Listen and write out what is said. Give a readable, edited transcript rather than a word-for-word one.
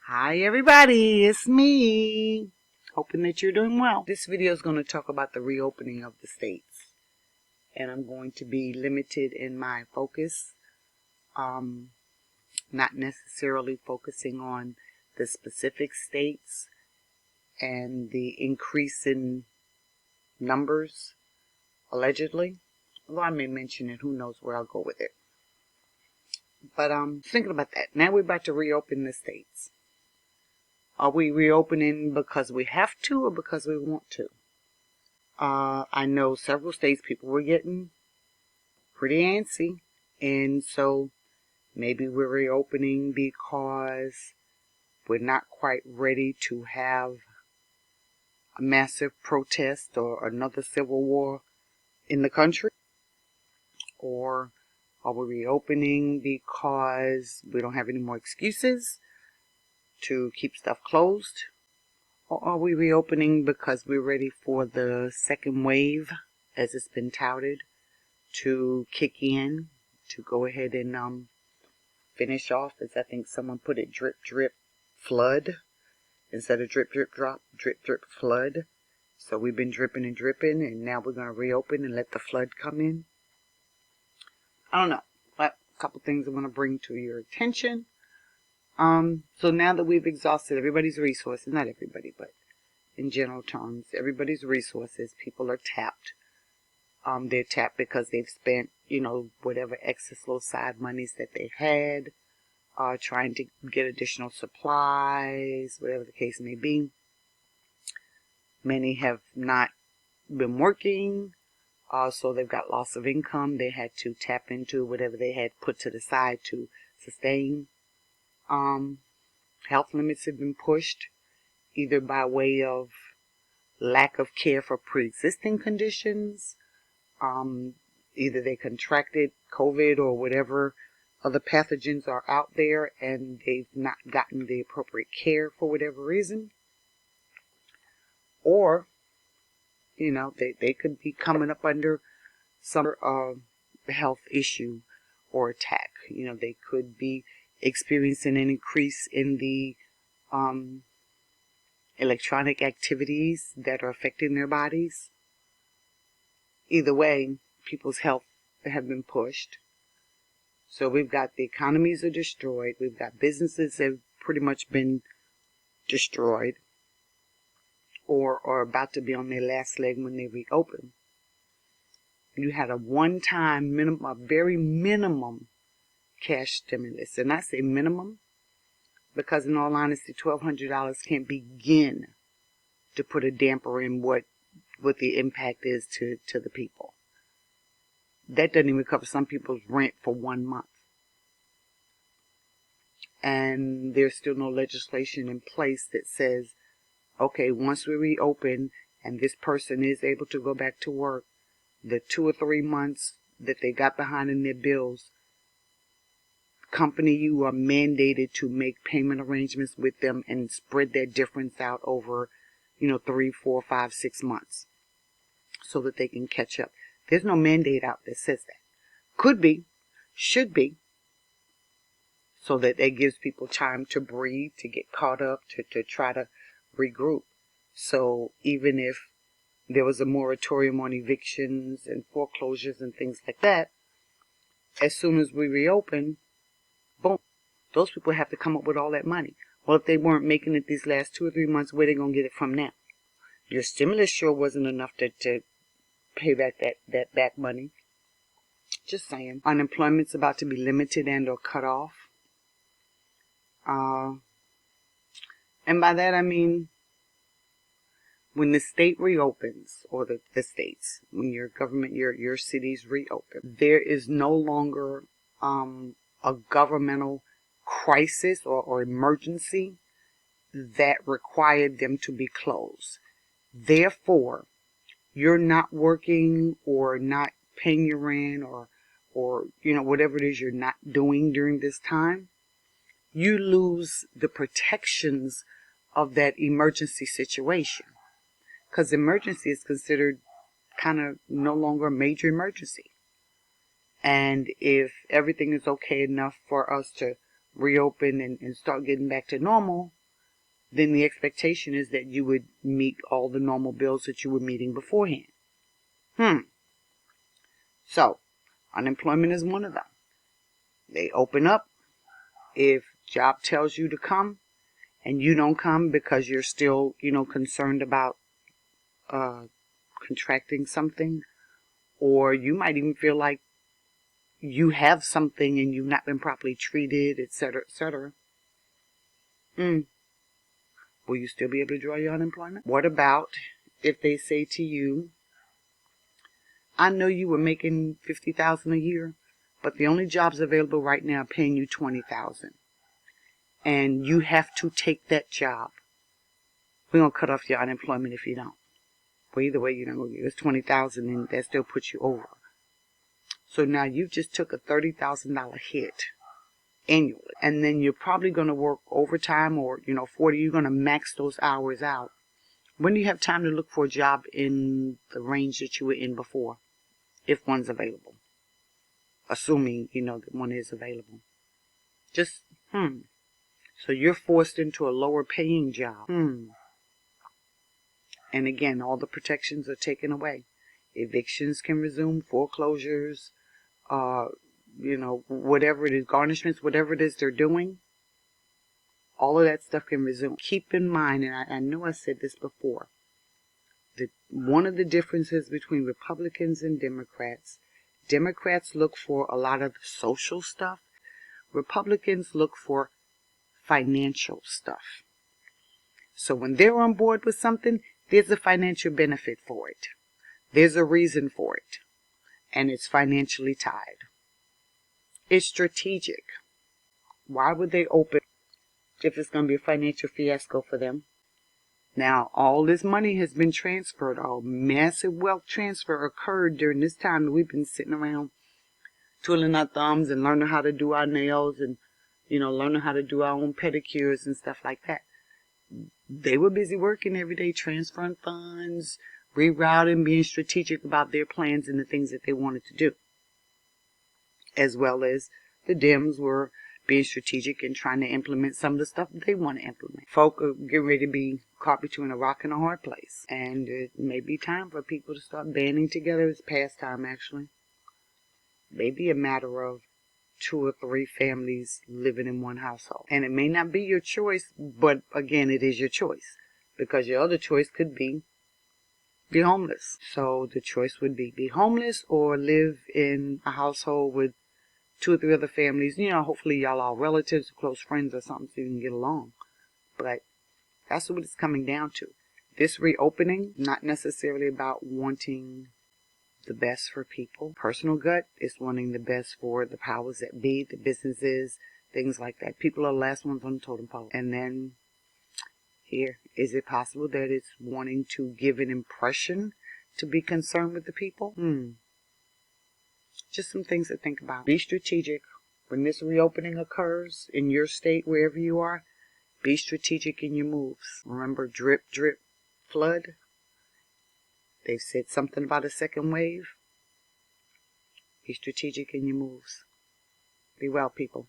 Hi everybody, it's me. Hoping that you're doing well. This video is going to talk about the reopening of the states. And I'm going to be limited in my focus. Not necessarily focusing on the specific states and the increase in numbers, allegedly. Although I may mention it, who knows where I'll go with it. But thinking about that. Now we're about to reopen the states. Are we reopening because we have to or because we want to? I know several states people were getting pretty antsy. And so maybe we're reopening because we're not quite ready to have a massive protest or another civil war in the country. Or are we reopening because we don't have any more excuses to keep stuff closed? Or are we reopening because we're ready for the second wave, as it's been touted, to kick in, to go ahead and finish off, as I think someone put it, drip, drip, flood, instead of drip, drip, drop, drip, drip, flood. So we've been dripping and dripping, and now we're going to reopen and let the flood come in. I don't know, but a couple things I want to bring to your attention. So now that we've exhausted everybody's resources, not everybody, but in general terms, everybody's resources, people are tapped. They're tapped because they've spent, whatever excess little side monies that they've had, trying to get additional supplies, whatever the case may be. Many have not been working, so they've got loss of income. They had to tap into whatever they had put to the side to sustain. Health limits have been pushed, either by way of lack of care for pre-existing conditions, either they contracted COVID or whatever other pathogens are out there and they've not gotten the appropriate care for whatever reason, or they could be coming up under some health issue or attack. They could be experiencing an increase in the electronic activities that are affecting their bodies. Either way, people's health have been pushed. So we've got the economies are destroyed. We've got businesses that have pretty much been destroyed or are about to be on their last leg when they reopen. You had a one-time minimum, a very minimum cash stimulus. And I say minimum because in all honesty, $1,200 can't begin to put a damper in what the impact is to the people. That doesn't even cover some people's rent for 1 month. And there's still no legislation in place that says, okay, once we reopen and this person is able to go back to work, the 2 or 3 months that they got behind in their bills, company, you are mandated to make payment arrangements with them and spread that difference out over, 3, 4, 5, 6 months so that they can catch up. There's no mandate out that says that. Could be, should be, so that gives people time to breathe, to get caught up, to try to regroup. So even if there was a moratorium on evictions and foreclosures and things like that, as soon as we reopen, boom, those people have to come up with all that money. Well, if they weren't making it these last 2 or 3 months, where are they going to get it from now? Your stimulus sure wasn't enough to pay back that back money. Just saying. Unemployment's about to be limited and or cut off. And by that I mean, when the state reopens, or the states, when your government, your cities reopen, there is no longer a governmental crisis or emergency that required them to be closed. Therefore, you're not working or not paying your rent or whatever it is you're not doing during this time, you lose the protections of that emergency situation. Because emergency is considered kind of no longer a major emergency. And if everything is okay enough for us to reopen and start getting back to normal, then the expectation is that you would meet all the normal bills that you were meeting beforehand. So, unemployment is one of them. They open up. If job tells you to come and you don't come because you're still, concerned about contracting something, or you might even feel like you have something and you've not been properly treated, etc., etc. Will you still be able to draw your unemployment? What about if they say to you, I know you were making $50,000 a year, but the only jobs available right now are paying you $20,000, and you have to take that job. We're gonna cut off your unemployment if you don't. Well, either way, you're not gonna get this $20,000, and that still puts you over. So now you just took a $30,000 hit annually, and then you're probably gonna work overtime, or 40. You're gonna max those hours out. When do you have time to look for a job in the range that you were in before, if one's available? Assuming, that one is available. Just, So you're forced into a lower paying job. And again, all the protections are taken away. Evictions can resume, foreclosures, whatever it is, garnishments, whatever it is they're doing. All of that stuff can resume. Keep in mind, and I know I said this before, that one of the differences between Republicans and Democrats look for a lot of the social stuff. Republicans look for financial stuff. So when they're on board with something, there's a financial benefit for it. There's a reason for it. And it's financially tied. It's strategic. Why would they open if it's going to be a financial fiasco for them? Now, all this money has been transferred. A massive wealth transfer occurred during this time that we've been sitting around twiddling our thumbs and learning how to do our nails and, learning how to do our own pedicures and stuff like that. They were busy working every day, transferring funds, rerouting, being strategic about their plans and the things that they wanted to do. As well as the Dems were being strategic and trying to implement some of the stuff that they want to implement. Folk are getting ready to be caught between a rock and a hard place. And it may be time for people to start banding together. It's past time, actually. Maybe a matter of 2 or 3 families living in one household. And it may not be your choice, but again, it is your choice. Because your other choice could be homeless. So the choice would be homeless or live in a household with 2 or 3 other families. Hopefully y'all are relatives or close friends or something so you can get along. But that's what it's coming down to. This reopening, not necessarily about wanting the best for people. Personal gut is wanting the best for the powers that be, the businesses, things like that. People are the last ones on the totem pole. And then here, is it possible that it's wanting to give an impression to be concerned with the people? Just some things to think about. Be strategic. When this reopening occurs in your state, wherever you are, be strategic in your moves. Remember, drip, drip, flood. They've said something about a second wave. Be strategic in your moves. Be well, people.